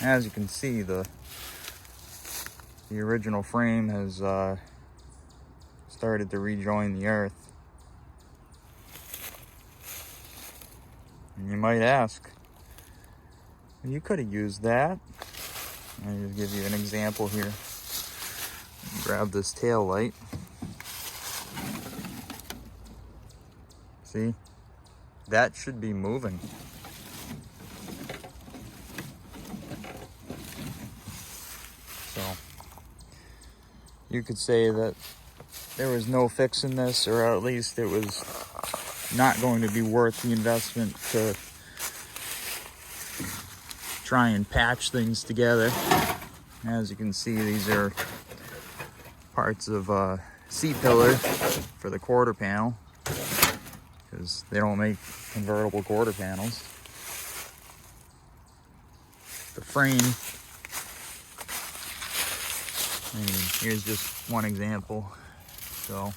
As you can see, the original frame has started to rejoin the earth. And you might ask, you could have used that. I'll just give you an example here. Grab this tail light. See? That should be moving. So, you could say that there was no fixing this, or at least it was not going to be worth the investment to try and patch things together. As you can see, these are parts of C-pillar for the quarter panel, because they don't make convertible quarter panels. The frame, and here's just one example. So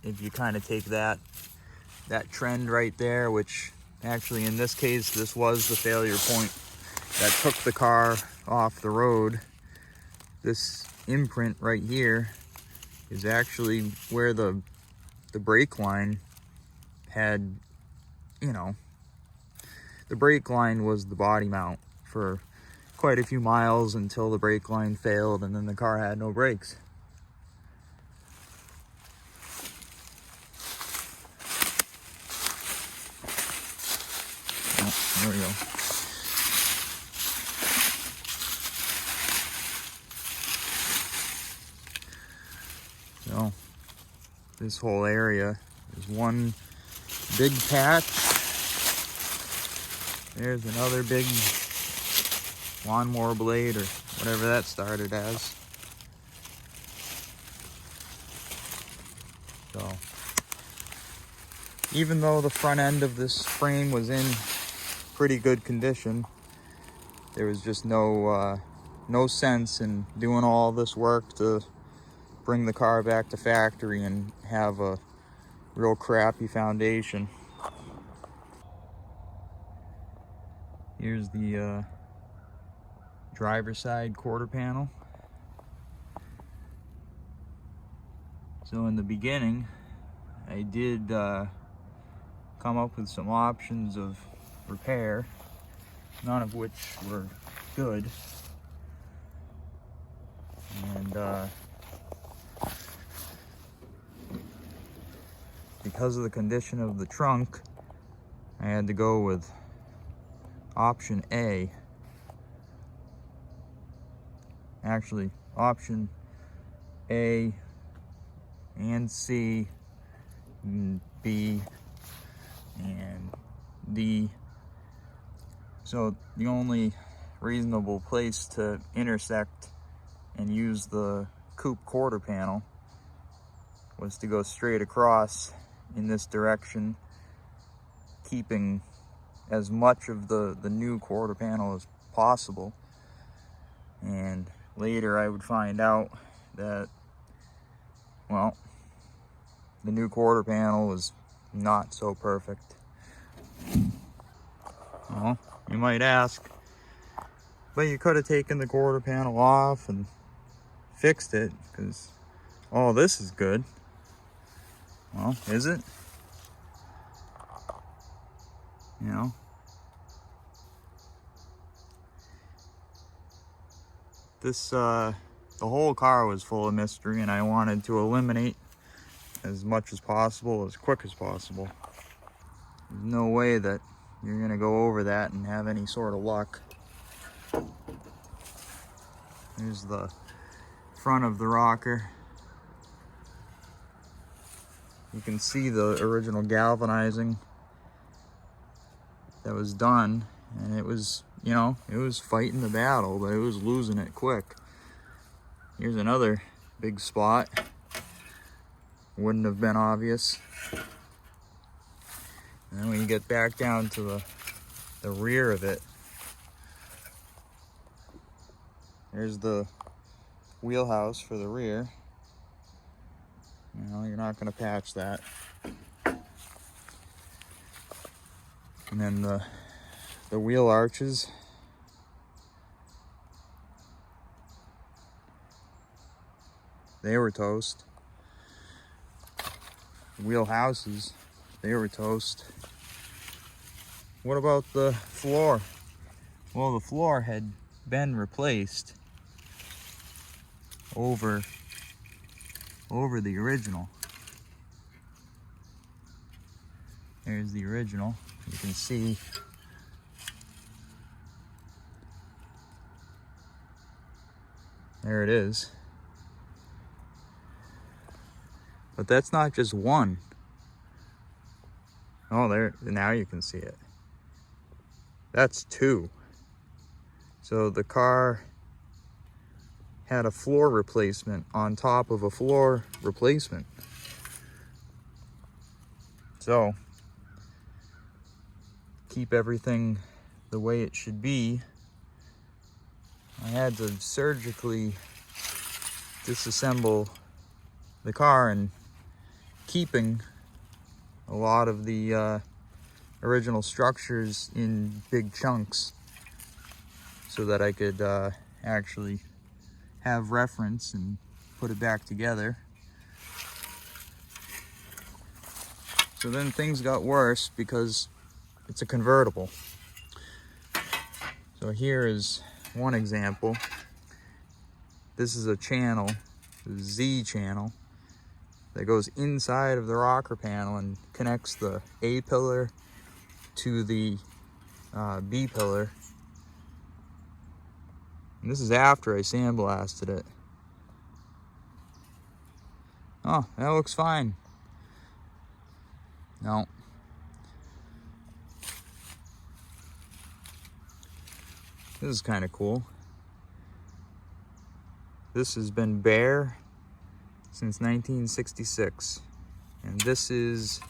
if you kind of take that trend right there, which actually in this case, this was the failure point that took the car off the road. This imprint right here is actually where the brake line had, the brake line was the body mount for quite a few miles until the brake line failed, and then the car had no brakes. Oh, there we go. So this whole area is one big patch. There's another big lawnmower blade, or whatever that started as. So even though the front end of this frame was in pretty good condition, there was just no sense in doing all this work to bring the car back to factory and have a real crappy foundation. Here's the driver's side quarter panel. So in the beginning, I did come up with some options of repair, none of which were good. And because of the condition of the trunk, I had to go with option A. Actually, option A and C and B and D. So the only reasonable place to intersect and use the coupe quarter panel was to go straight across in this direction, keeping as much of the new quarter panel as possible. And later I would find out that, well, the new quarter panel was not so perfect. Well, you might ask, but you could have taken the quarter panel off and fixed it, because all this is good. Well, is it? This, the whole car was full of mystery, and I wanted to eliminate as much as possible, as quick as possible. There's no way that you're gonna go over that and have any sort of luck. Here's the front of the rocker. You can see the original galvanizing that was done, and it was, it was fighting the battle, but it was losing it quick. Here's another big spot. Wouldn't have been obvious. And then when you get back down to the rear of it, there's the wheelhouse for the rear. You're not going to patch that. And then the wheel arches. they were toast. Wheel houses, they were toast. What about the floor? Well, the floor had been replaced over the original. There's the original. You can see there it is. But that's not just one. Oh, there, now you can see it. That's two. So the car had a floor replacement on top of a floor replacement. So, keep everything the way it should be. I had to surgically disassemble the car, and keeping a lot of the original structures in big chunks so that I could actually have reference and put it back together. So then things got worse because it's a convertible. So here is one example. This is a channel, the Z channel, that goes inside of the rocker panel and connects the A pillar to the B pillar. And this is after I sandblasted it. Oh, that looks fine. No. This is kind of cool. This has been bare since 1966. And this is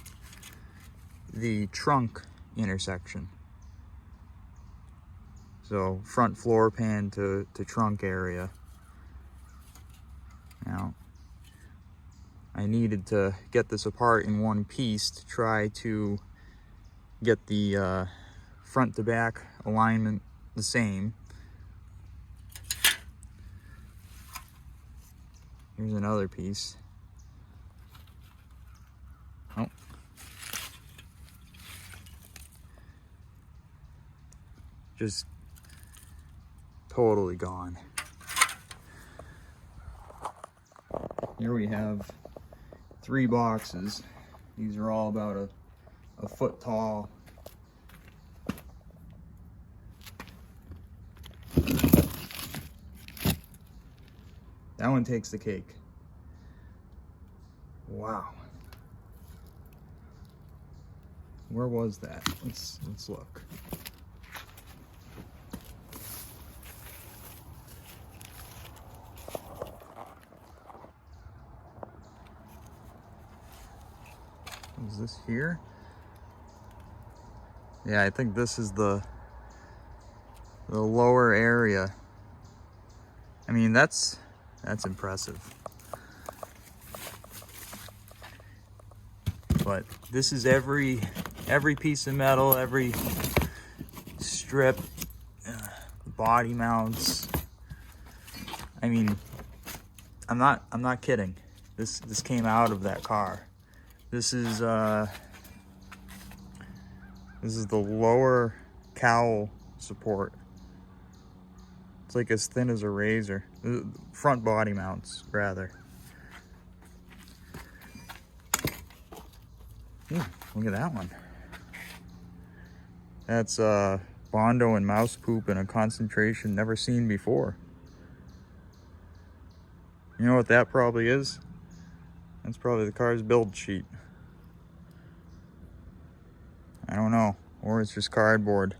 the trunk intersection. So front floor pan to trunk area. Now, I needed to get this apart in one piece to try to get the front to back alignment the same. Here's another piece. Oh. Just totally gone. Here we have 3 boxes. These are all about a foot tall. That one takes the cake. Wow. Where was that? Let's look. Is this here? Yeah, I think this is the lower area. I mean, that's impressive. But this is every piece of metal, every strip, body mounts. I mean, I'm not kidding. This came out of that car. This is the lower cowl support. It's like as thin as a razor. Front body mounts, rather. Ooh, look at that one. That's Bondo and mouse poop in a concentration never seen before. You know what that probably is? That's probably the car's build sheet. I don't know. Or it's just cardboard.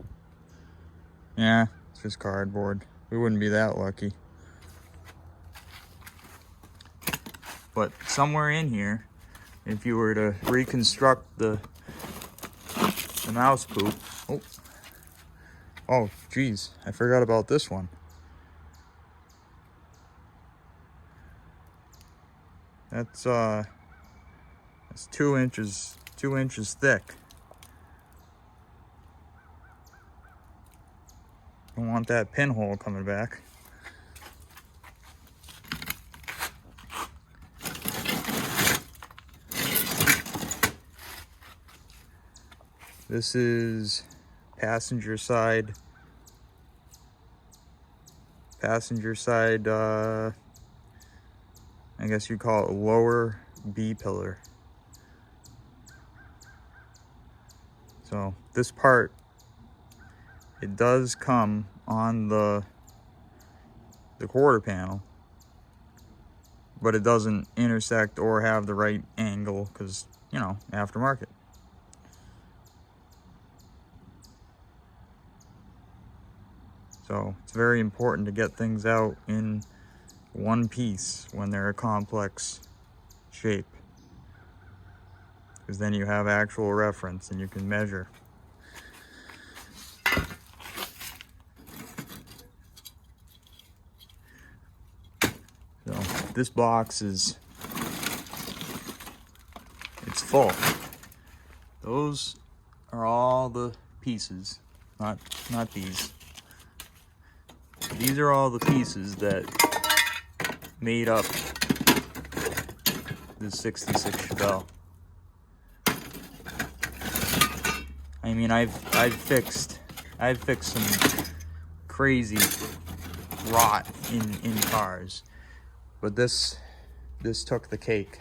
Yeah, it's just cardboard. We wouldn't be that lucky. But somewhere in here, if you were to reconstruct the mouse poop. Oh, geez, I forgot about this one. That's 2 inches thick. Don't want that pinhole coming back. This is passenger side, I guess you call it lower B pillar. So this part, it does come on the quarter panel, but it doesn't intersect or have the right angle because, you know, aftermarket. So it's very important to get things out in one piece when they're a complex shape, because then you have actual reference and you can measure. So this box it's full. Those are all the pieces, not these. These are all the pieces that made up the 66 Chevelle. I mean, I've fixed some crazy rot in cars, but this took the cake.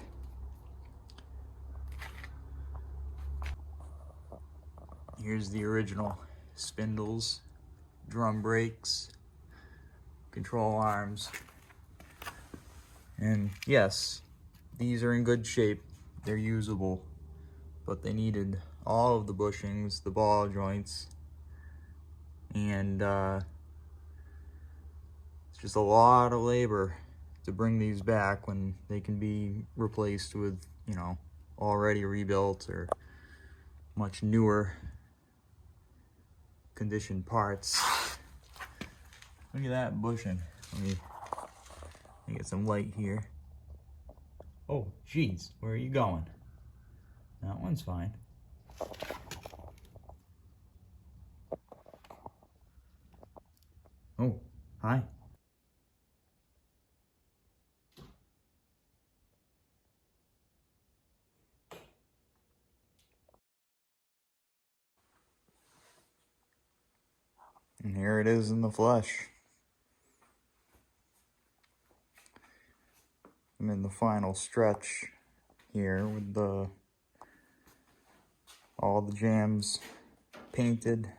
Here's the original spindles, drum brakes, control arms, and yes, these are in good shape. They're usable, but they needed all of the bushings, the ball joints, and it's just a lot of labor to bring these back when they can be replaced with, you know, already rebuilt or much newer conditioned parts. Look at that bushing. Let me get some light here. Oh, geez, where are you going? That one's fine. Oh, hi. And here it is in the flesh. I'm in the final stretch here with all the jambs painted,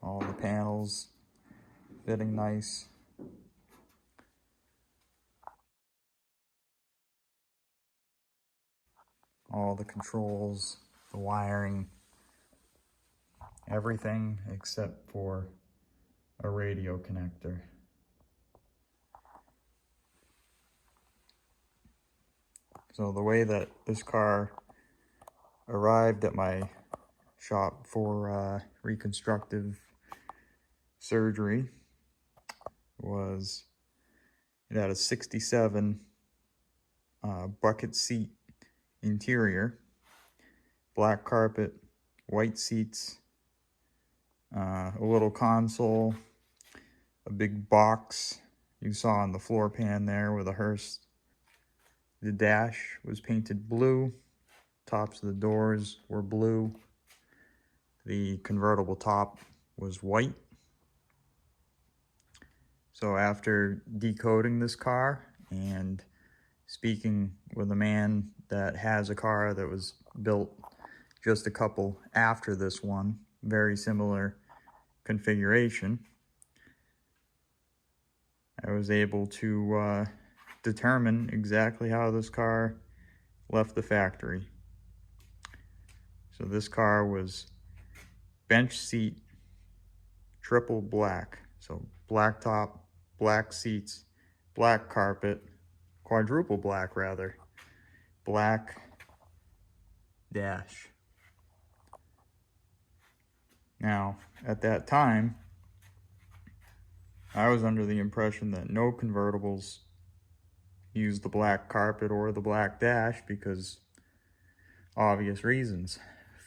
all the panels fitting nice. All the controls, the wiring, everything except for a radio connector. So the way that this car arrived at my shop for reconstructive surgery was it had a 67 bucket seat interior, black carpet, white seats, a little console, a big box you saw on the floor pan there with a hearse. The dash was painted blue, tops of the doors were blue, the convertible top was white. So after decoding this car and speaking with a man that has a car that was built just a couple after this one, very similar configuration, I was able to determine exactly how this car left the factory. So this car was bench seat, triple black. So black top, black seats, black carpet, quadruple black rather, black dash. Now, at that time, I was under the impression that no convertibles use the black carpet or the black dash because obvious reasons,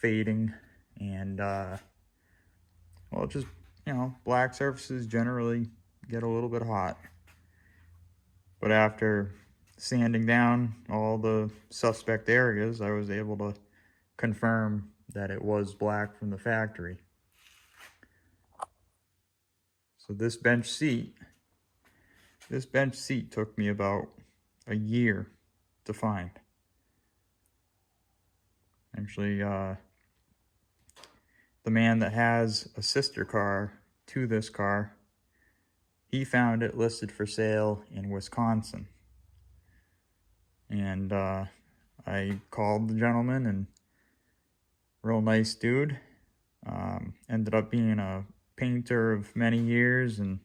fading and well, just, you know, black surfaces generally get a little bit hot. But after sanding down all the suspect areas, I was able to confirm that it was black from the factory. So this bench seat took me about a year to find. Actually, the man that has a sister car to this car, he found it listed for sale in Wisconsin. And I called the gentleman, and real nice dude. Ended up being a painter of many years and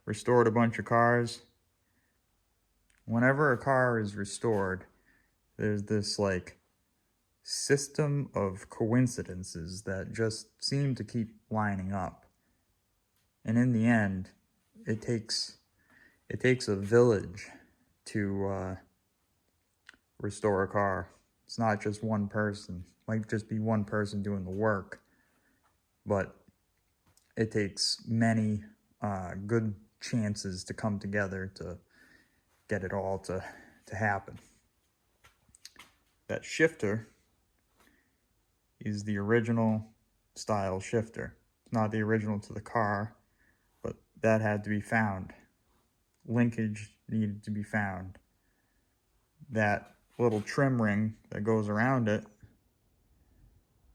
restored a bunch of cars. Whenever a car is restored, there's this like system of coincidences that just seem to keep lining up. And in the end, it takes a village to restore a car. It's not just one person. It might just be one person doing the work, but it takes many good chances to come together to get it all to happen. That shifter is the original style shifter. It's not the original to the car, but that had to be found. Linkage needed to be found. That little trim ring that goes around it,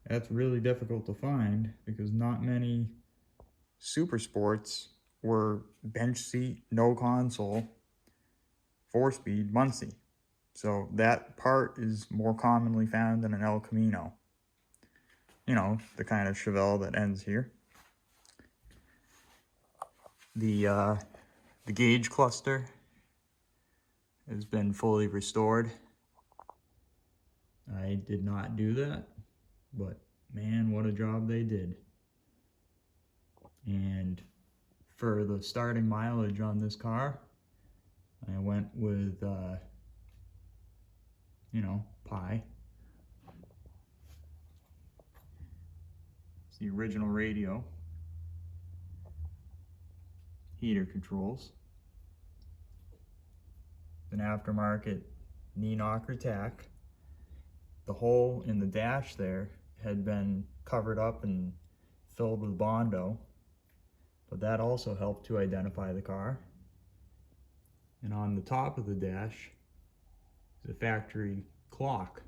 that's really difficult to find because not many super sports were bench seat, no console, 4-speed Muncie. So that part is more commonly found in an El Camino. You know, the kind of Chevelle that ends here. The gauge cluster has been fully restored. I did not do that, but man, what a job they did. And for the starting mileage on this car, I went with, Pi. It's the original radio. Heater controls. An aftermarket knee knocker tack. The hole in the dash there had been covered up and filled with Bondo, but that also helped to identify the car. And on the top of the dash is a factory clock,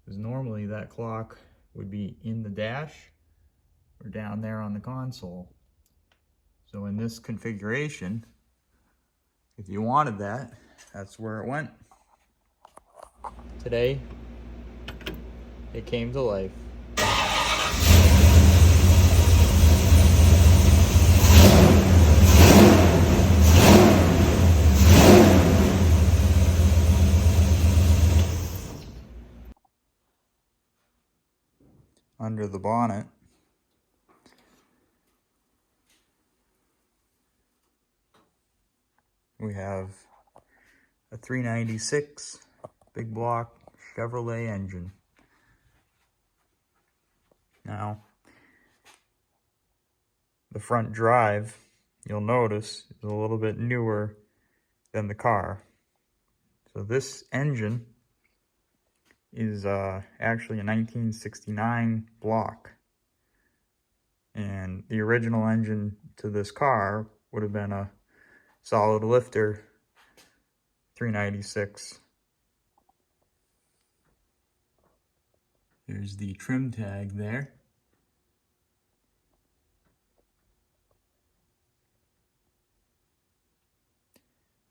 because normally that clock would be in the dash or down there on the console. So in this configuration, if you wanted that, that's where it went. Today, it came to life. Under the bonnet, we have a 396 big block Chevrolet engine. Now, the front drive, you'll notice, is a little bit newer than the car. So this engine is actually a 1969 block. And the original engine to this car would have been a solid lifter 396. There's the trim tag there.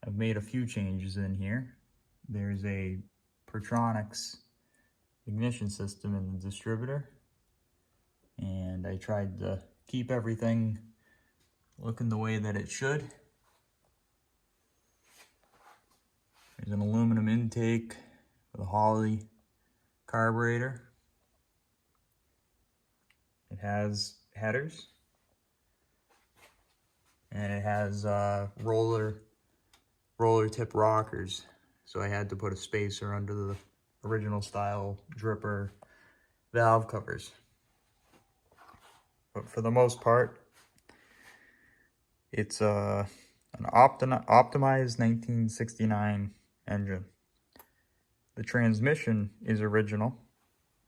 I've made a few changes in here. There's a Pertronix ignition system in the distributor, and I tried to keep everything looking the way that it should. There's an aluminum intake with a Holley carburetor. It has headers, and it has roller tip rockers. So I had to put a spacer under the original style dripper valve covers. But for the most part, it's an optimized 1969 engine. The transmission is original,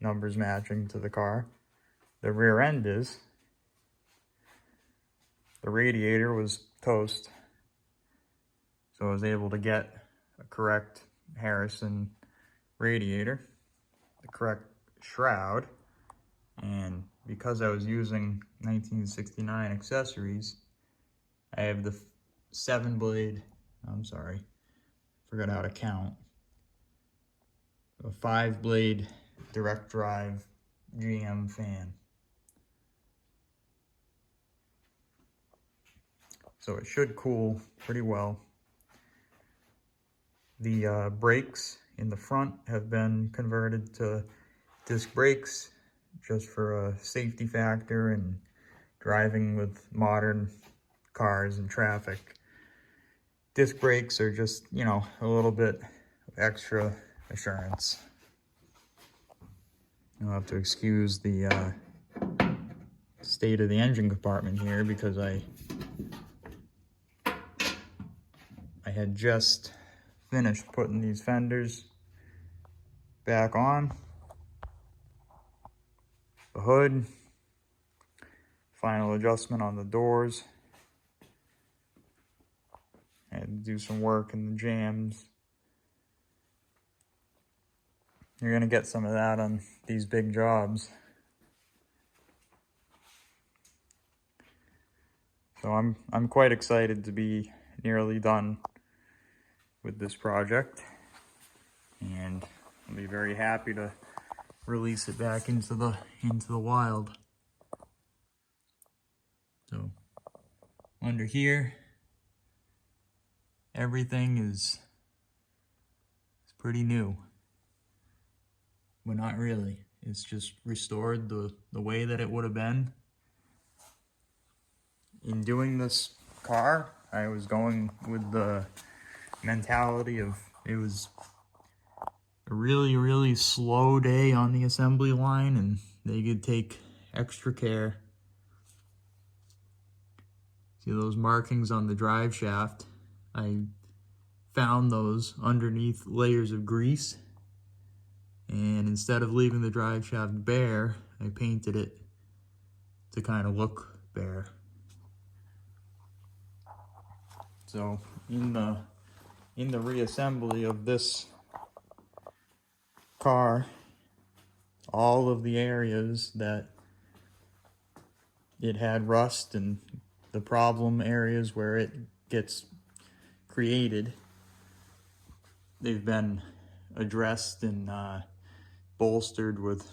numbers matching to the car. The rear end is. The radiator was toast, so I was able to get a correct Harrison radiator, the correct shroud, and because I was using 1969 accessories, I have the 7-blade, I'm sorry, forgot how to count, a 5-blade direct drive GM fan. So it should cool pretty well. The brakes in the front have been converted to disc brakes just for a safety factor and driving with modern cars and traffic. Disc brakes are just, you know, a little bit of extra assurance. You'll have to excuse the state of the engine compartment here because I had just finished putting these fenders back on. The hood, final adjustment on the doors. I had to do some work in the jams. You're gonna get some of that on these big jobs. So I'm quite excited to be nearly done with this project, and I'll be very happy to release it back into the wild. So under here, everything is pretty new, but not really. It's just restored the way that it would have been. In doing this car, I was going with the mentality of it was a really slow day on the assembly line and they could take extra care. See those markings on the drive shaft? I found those underneath layers of grease, and instead of leaving the drive shaft bare, I painted it to kind of look bare. So in the reassembly of this car, all of the areas that it had rust and the problem areas where it gets created, they've been addressed and bolstered with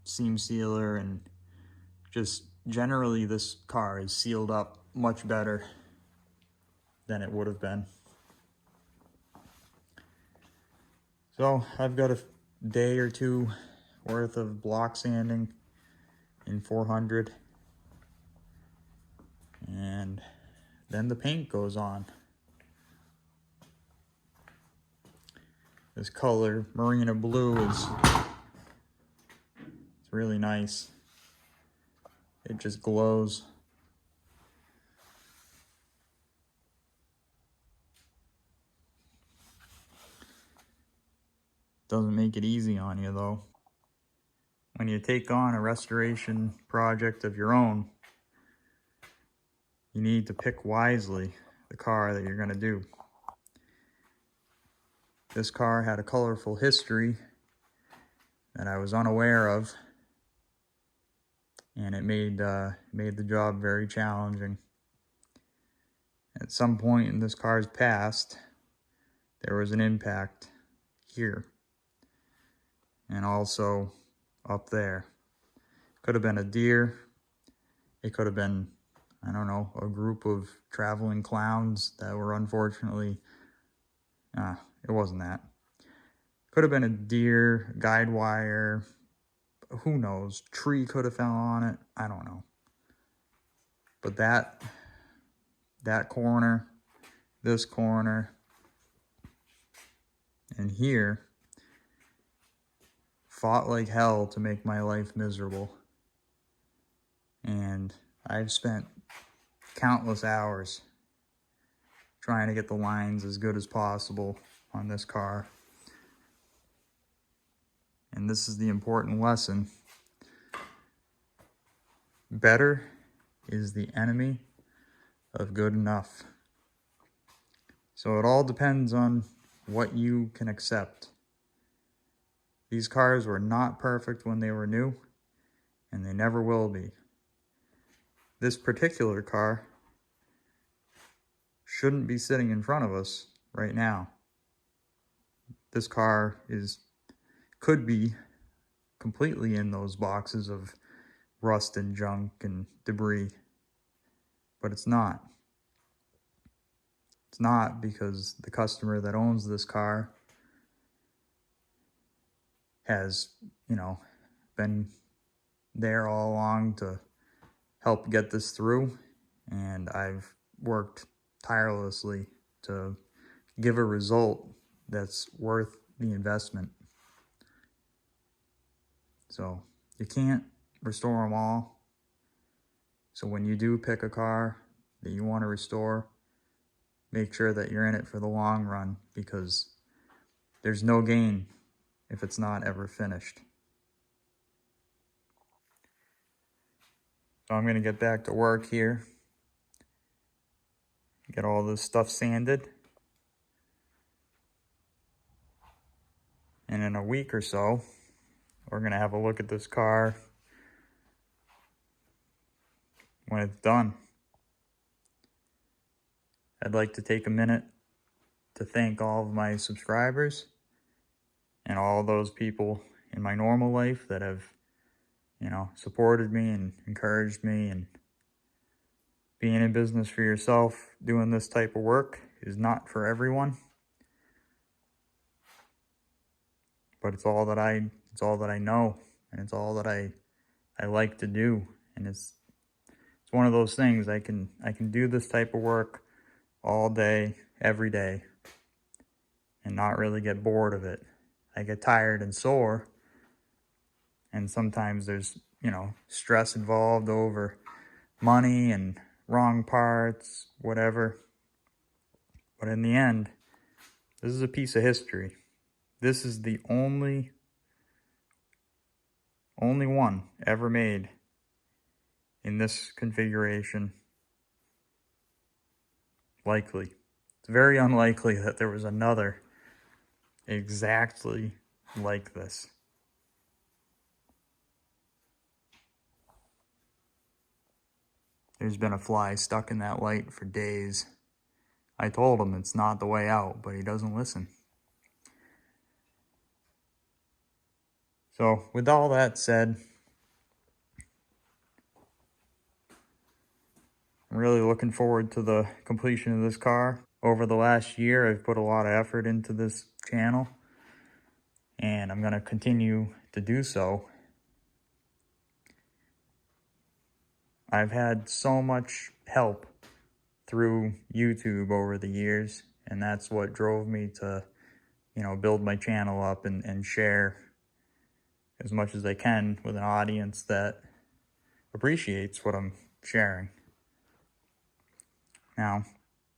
seam sealer, and just generally this car is sealed up much better than it would have been. So I've got a day or two worth of block sanding in 400, and then the paint goes on. This color, Marina Blue, it's really nice. It just glows. Doesn't make it easy on you though. When you take on a restoration project of your own, you need to pick wisely the car that you're gonna do. This car had a colorful history that I was unaware of, and it made the job very challenging. At some point in this car's past, there was an impact here, and also up there. Could have been a deer. It could have been, I don't know, a group of traveling clowns that were unfortunately, it wasn't that. Could have been a deer, guide wire, who knows, tree could have fell on it, I don't know. But that corner, this corner, and here fought like hell to make my life miserable. And I've spent countless hours trying to get the lines as good as possible on this car. and this is the important lesson, better is the enemy of good enough. So it all depends on what you can accept. These cars were not perfect when they were new, and they never will be. This particular car shouldn't be sitting in front of us right now. This car could be completely in those boxes of rust and junk and debris, but it's not. It's not because the customer that owns this car has, been there all along to help get this through, and I've worked tirelessly to give a result that's worth the investment. So you can't restore them all. So when you do pick a car that you want to restore, make sure that you're in it for the long run, because there's no gain if it's not ever finished. So I'm going to get back to work here, get all this stuff sanded, and in a week or so, we're going to have a look at this car when it's done. I'd like to take a minute to thank all of my subscribers and all those people in my normal life that have, supported me and encouraged me. And being in business for yourself, doing this type of work is not for everyone. But it's all that I know, and it's all that I like to do. And it's one of those things, I can do this type of work all day, every day, and not really get bored of it. I get tired and sore, and sometimes there's, stress involved over money and wrong parts, whatever. But in the end, this is a piece of history. This is the only one ever made in this configuration. Likely. It's very unlikely that there was another exactly like this. There's been a fly stuck in that light for days. I told him it's not the way out, but he doesn't listen. So with all that said, I'm really looking forward to the completion of this car. Over the last year, I've put a lot of effort into this channel, and I'm going to continue to do so. I've had so much help through YouTube over the years, and that's what drove me to, build my channel up and share as much as I can with an audience that appreciates what I'm sharing. Now,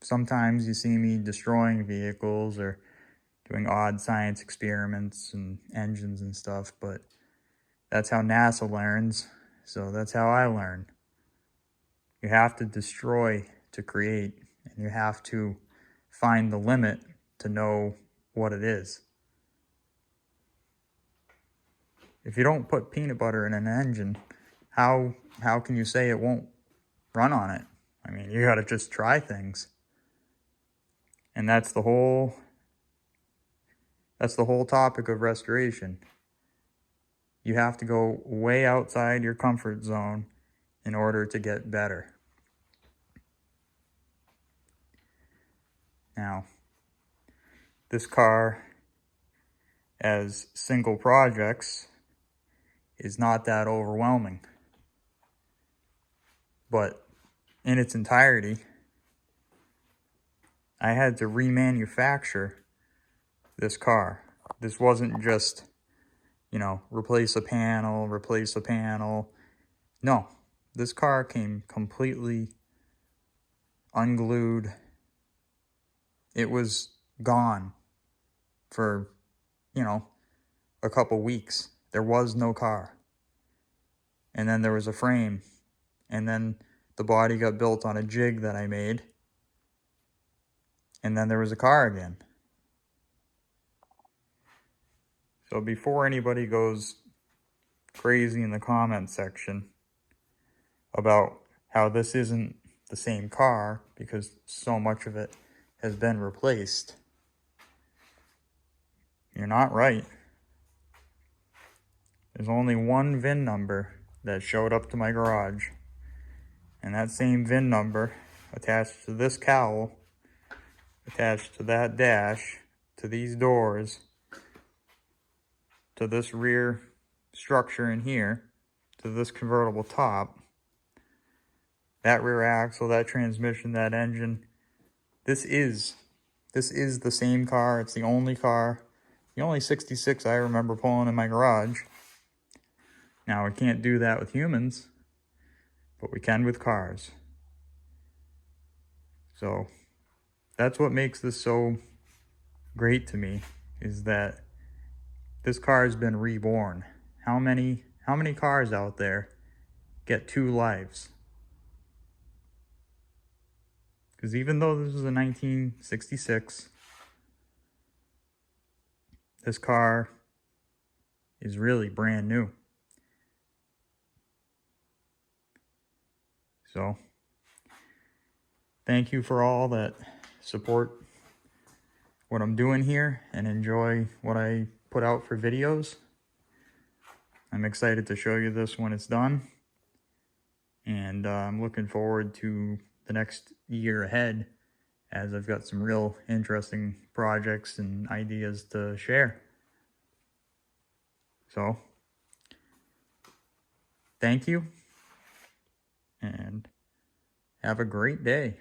sometimes you see me destroying vehicles or doing odd science experiments and engines and stuff, but that's how NASA learns, so that's how I learn. You have to destroy to create, and you have to find the limit to know what it is. If you don't put peanut butter in an engine, how can you say it won't run on it? I mean, you gotta just try things. And that's the whole topic of restoration. You have to go way outside your comfort zone in order to get better. Now, this car, as single projects, is not that overwhelming. But in its entirety, I had to remanufacture this car. This wasn't just, replace a panel. No, this car came completely unglued. It was gone for, a couple weeks. There was no car. And then there was a frame. And then the body got built on a jig that I made. And then there was a car again. So before anybody goes crazy in the comment section about how this isn't the same car because so much of it has been replaced, you're not right. There's only one VIN number that showed up to my garage, and that same VIN number attached to this cowl, attached to that dash, to these doors, to this rear structure in here, to this convertible top, that rear axle, that transmission, that engine. This is the same car. It's the only car, the only 66 I remember pulling in my garage. Now, we can't do that with humans, but we can with cars. So that's what makes this so great to me, is that this car has been reborn. How many cars out there get 2 lives? Because even though this was a 1966, this car is really brand new. So thank you for all that support what I'm doing here and enjoy what I put out for videos. I'm excited to show you this when it's done. And I'm looking forward to the next year ahead, as I've got some real interesting projects and ideas to share. So, thank you, and have a great day.